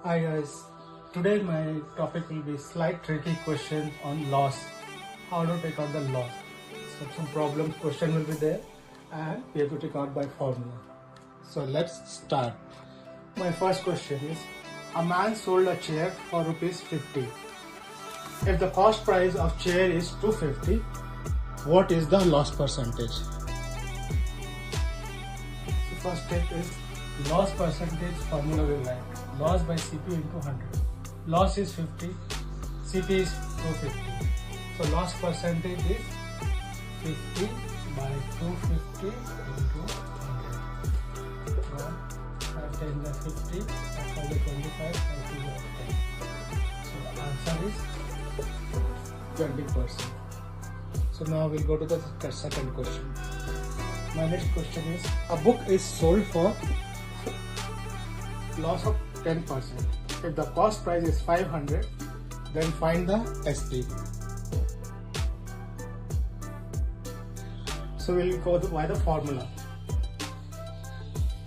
Hi guys, today my topic will be slight tricky question on loss. How to take out the loss. So some problem question will be there and we have to take out by formula. So let's start. My first question is, a man sold a chair for rupees 50. If the cost price of chair is 250, what is the loss percentage? So first step is loss percentage formula will write loss by CP into 100. Loss is 50, CP is 250. So loss percentage is 50 by 250 into 100. 5 times the 50, 5 the 25, 5 the 10. So the answer is 20%. So now we'll go to the second question. My next question is, a book is sold for loss of 10%. If the cost price is 500, then find the SP. So we'll go by the formula.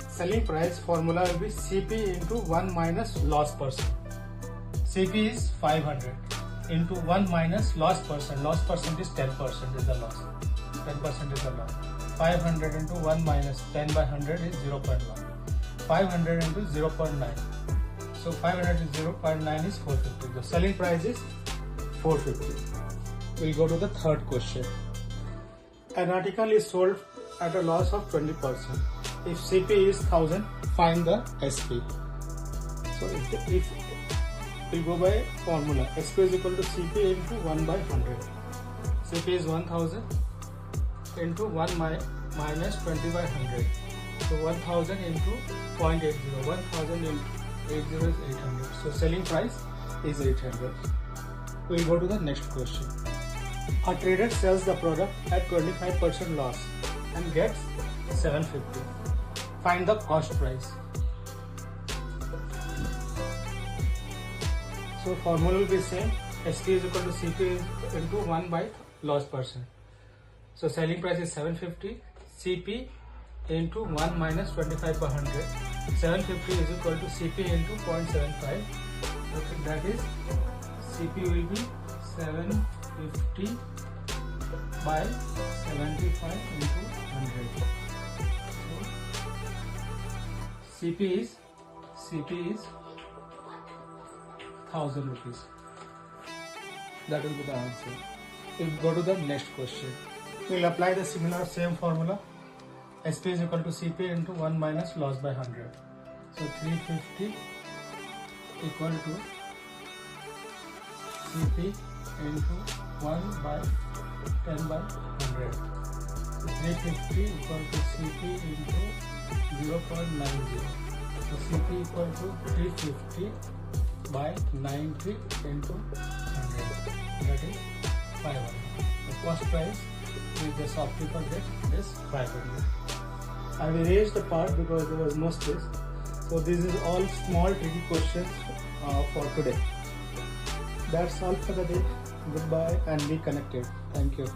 Selling price formula will be CP into 1 minus loss percent. CP is 500 into 1 minus loss percent. Loss percent is 10% is the loss. 10% is the loss. 500 into 1 minus 10 by 100 is 0.1. 500 into 0.9. So 500 is 0.9 is 450. The selling price is 450. We'll go to the third question. An article is sold at a loss of 20%. If CP is 1000, find the SP. So if we'll go by formula, SP is equal to CP into 1 by 100. CP is 1000 into 1 minus 20 by 100. So 1000 into 0.80. 1000 into 80 is 800. So selling price is 800. We'll go to the next question. A trader sells the product at 25% loss and gets 750. Find the cost price. So formula will be same. SP is equal to CP into 1 by loss percent. So selling price is 750. CP into 1 minus 25 per 100. 750 is equal to CP into 0.75. Okay, that is CP will be 750 by 75 into 100. So CP is 1000 rupees. That will be the answer. We'll go to the next question. We'll apply the similar same formula. SP is equal to CP into 1 minus loss by 100. So 350 equal to CP into 1 by 10 by 100. So 350 equal to CP into 0.90. So CP equal to 350 by 90 into 100. That is 500. The cost price is the shopkeeper get is 500. I will erase the part because there was no space. So this is all small tricky questions for today. That's all for the day. Goodbye and be connected. Thank you.